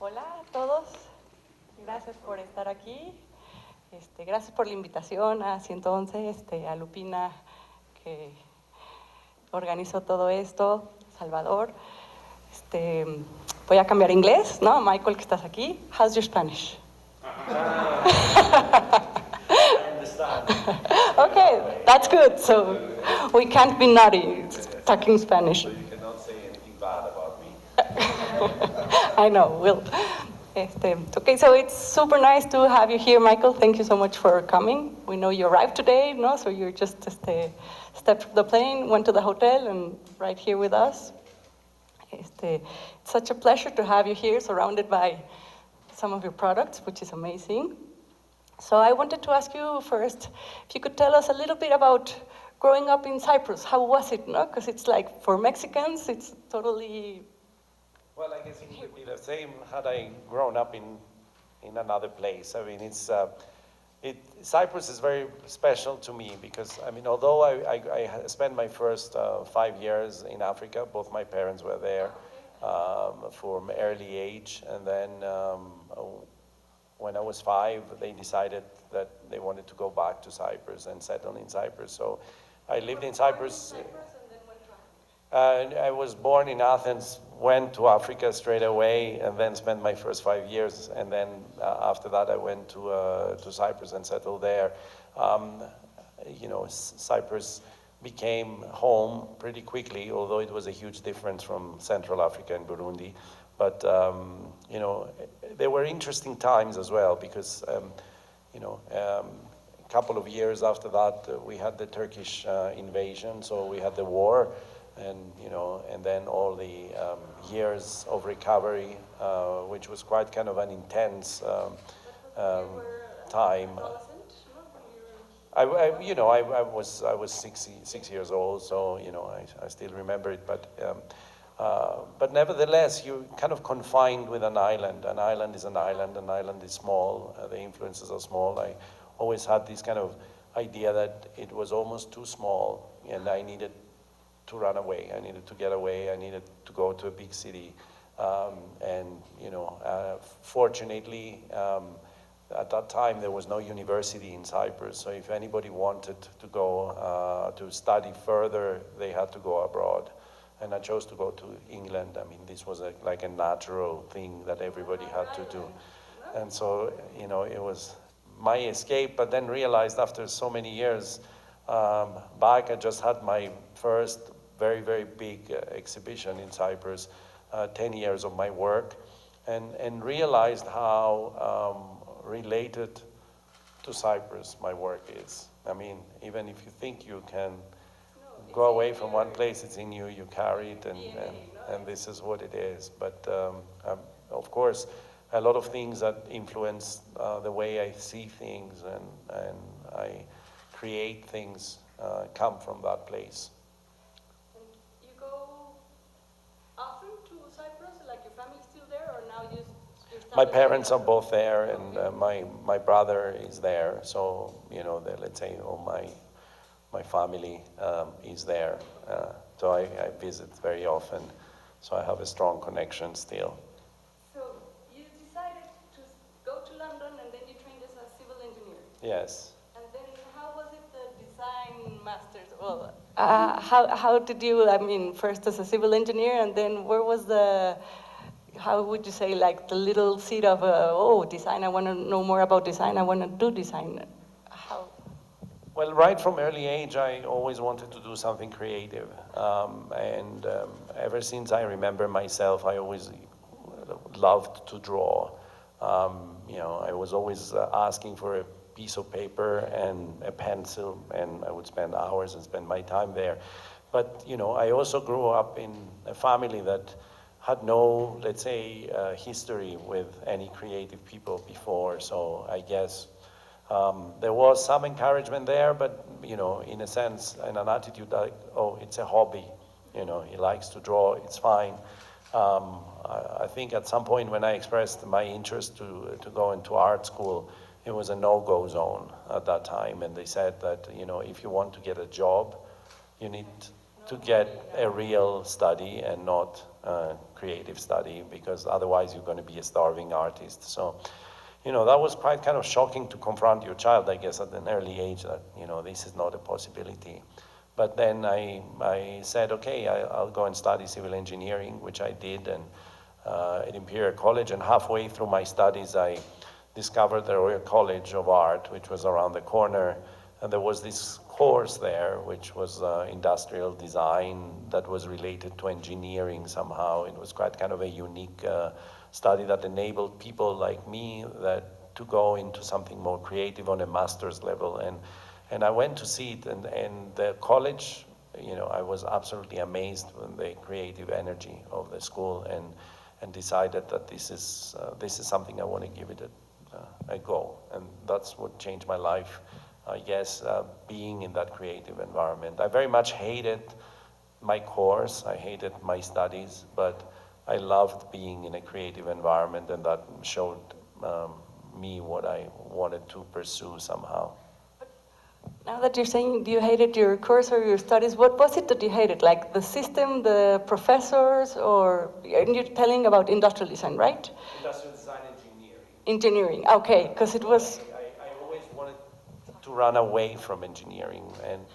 Hola a todos, gracias por estar aquí, gracias por la invitación a 111, a Lupina que organizó todo esto, Salvador. Voy a cambiar a inglés, ¿no? Michael, que estás aquí, how's your Spanish? I understand. Okay, that's good, so we can't be naughty talking Spanish. So you cannot say anything bad about me. I know, will. Okay, so it's super nice to have you here, Michael. Thank you so much for coming. We know you arrived today, no? So you're just stepped from the plane, went to the hotel, and right here with us. It's such a pleasure to have you here, surrounded by some of your products, which is amazing. So I wanted to ask you first, if you could tell us a little bit about growing up in Cyprus. How was it, no? Because it's like, for Mexicans, it's totally... Well, I guess it would be the same had I grown up in another place. I mean, Cyprus is very special to me because, I mean, although I spent my first 5 years in Africa, both my parents were there from early age, and then when I was 5, they decided that they wanted to go back to Cyprus and settle in Cyprus. So I lived in Cyprus. I was born in Athens, went to Africa straight away, and then spent my first 5 years. And then after that, I went to Cyprus and settled there. Cyprus became home pretty quickly, although it was a huge difference from Central Africa and Burundi. But there were interesting times as well because a couple of years after that, we had the Turkish invasion, so we had the war. And then all the years of recovery, which was quite kind of an intense time. I was 6 years old, so I still remember it. But nevertheless, you're kind of confined with an island. An island is an island. An island is small. The influences are small. I always had this kind of idea that it was almost too small, and I needed to run away. I needed to get away. I needed to go to a big city. Fortunately, at that time, there was no university in Cyprus. So if anybody wanted to go to study further, they had to go abroad. And I chose to go to England. I mean, this was like a natural thing that everybody had to do. And so, it was my escape, but then realized after so many years back, I just had my first very, very big exhibition in Cyprus, 10 years of my work, and realized how related to Cyprus my work is. I mean, even if you think you can go away from one place, it's in you, you carry it, and this is what it is. But of course, a lot of things that influence the way I see things and I create things come from that place. You go often to Cyprus? Like your family's still there, or now you're My parents are both there, and my brother is there. So let's say all my family is there. So I visit very often. So I have a strong connection still. So you decided to go to London, and then you trained as a civil engineer. Yes. And then how was it the design masters? Well, how did you? I mean, first as a civil engineer, and then where was the? How would you say, like the little seed of design? I want to know more about design. I want to do design. How? Well, right from early age, I always wanted to do something creative, and ever since I remember myself, I always loved to draw. I was always asking for a piece of paper and a pencil, and I would spend hours and spend my time there. But I also grew up in a family that had no, let's say, history with any creative people before. So I guess There was some encouragement there, but in a sense, in an attitude like, oh, it's a hobby. He likes to draw, it's fine. I think at some point when I expressed my interest to go into art school, it was a no-go zone at that time, and they said that if you want to get a job, you need to get a real study and not a creative study, because otherwise you're going to be a starving artist. So, that was quite kind of shocking to confront your child, I guess, at an early age that this is not a possibility. But then I said, okay, I'll go and study civil engineering, which I did, and at Imperial College. And halfway through my studies, I discovered the Royal College of Art, which was around the corner. And there was this course there, which was industrial design that was related to engineering somehow. It was quite kind of a unique study that enabled people like me to go into something more creative on a master's level. And I went to see it, and the college, I was absolutely amazed with the creative energy of the school, and decided that this is something I want to give it a go. And that's what changed my life, I guess, being in that creative environment. I very much hated my course, I hated my studies, but I loved being in a creative environment, and that showed me what I wanted to pursue somehow. Now that you're saying you hated your course or your studies, what was it that you hated? Like the system, the professors, or and you're telling about industrial design, right? Industrial design engineering. Engineering, okay, because it was... I always wanted to run away from engineering, and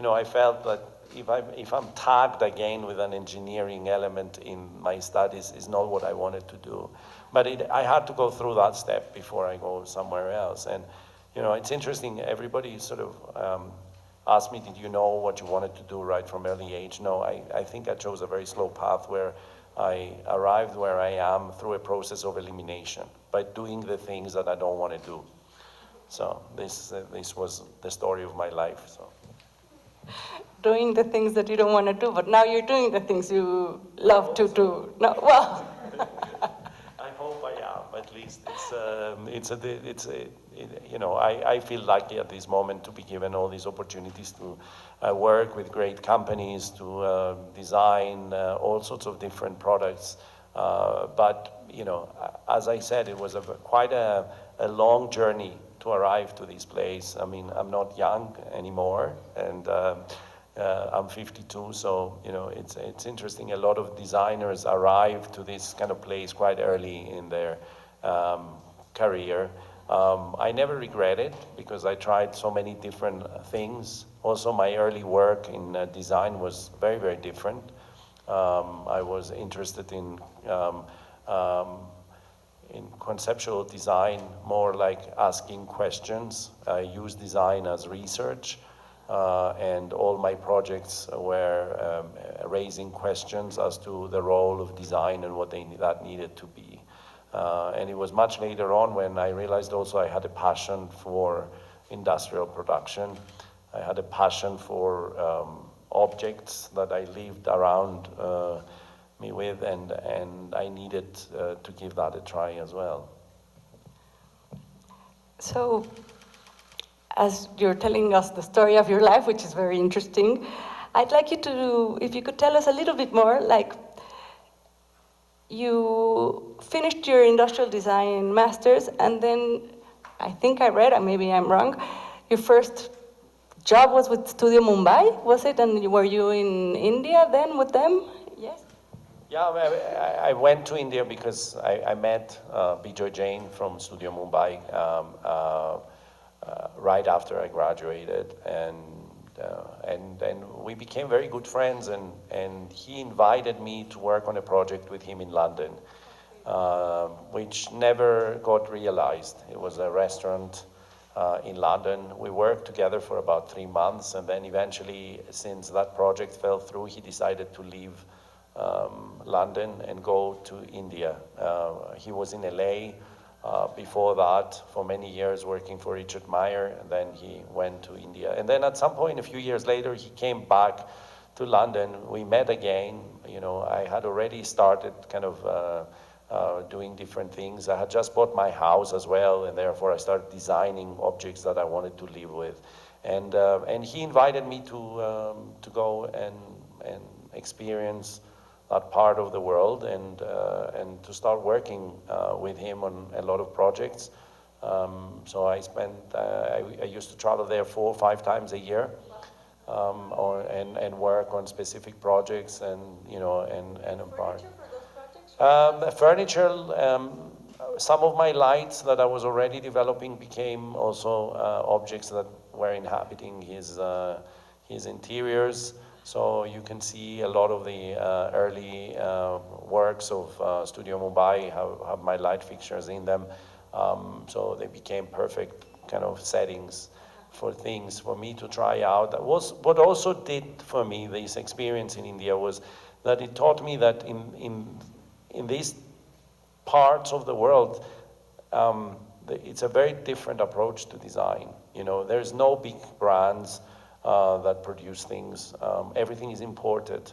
I felt that if I'm tagged again with an engineering element in my studies, is not what I wanted to do. But I had to go through that step before I go somewhere else. And it's interesting, everybody sort of asked me, did you know what you wanted to do right from early age? No, I think I chose a very slow path where I arrived where I am through a process of elimination, by doing the things that I don't want to do. So this was the story of my life. So. Doing the things that you don't want to do, but now you're doing the things you love to do. No, well... I hope I am, at least. I feel lucky at this moment to be given all these opportunities to work with great companies, to design all sorts of different products. But as I said, it was quite a long journey to arrive to this place. I mean, I'm not young anymore, and I'm 52, so it's interesting. A lot of designers arrive to this kind of place quite early in their career. I never regret it, because I tried so many different things. Also, my early work in design was very, very different. I was interested in conceptual design, more like asking questions. I use design as research. And all my projects were raising questions as to the role of design and what that needed to be. And it was much later on when I realized also I had a passion for industrial production. I had a passion for objects that I lived around me with, and I needed to give that a try as well. So, as you're telling us the story of your life, which is very interesting, I'd like you to, if you could tell us a little bit more, like, you finished your industrial design master's, and then, I think I read, and maybe I'm wrong, your first job was with Studio Mumbai, was it? And were you in India then with them? Yes? Yeah, I went to India because I met Bijoy Jain from Studio Mumbai right after I graduated, and we became very good friends, and he invited me to work on a project with him in London, which never got realized. It was a restaurant in London. We worked together for about 3 months, and then eventually, since that project fell through, he decided to leave London and go to India. He was in LA before that for many years working for Richard Meyer, and then he went to India. And then at some point, a few years later, he came back to London. We met again. I had already started kind of doing different things. I had just bought my house as well, and therefore I started designing objects that I wanted to live with. And he invited me to go and experience that part of the world, and to start working with him on a lot of projects. So I used to travel there 4 or 5 times a year, and work on specific projects, and embark. Furniture, some of my lights that I was already developing became also objects that were inhabiting his interiors. So you can see a lot of the early works of Studio Mumbai have my light fixtures in them. So they became perfect kind of settings for things for me to try out. That was what also did for me this experience in India, was that it taught me that in these parts of the world, it's a very different approach to design. There's no big brands that produce things. Everything is imported.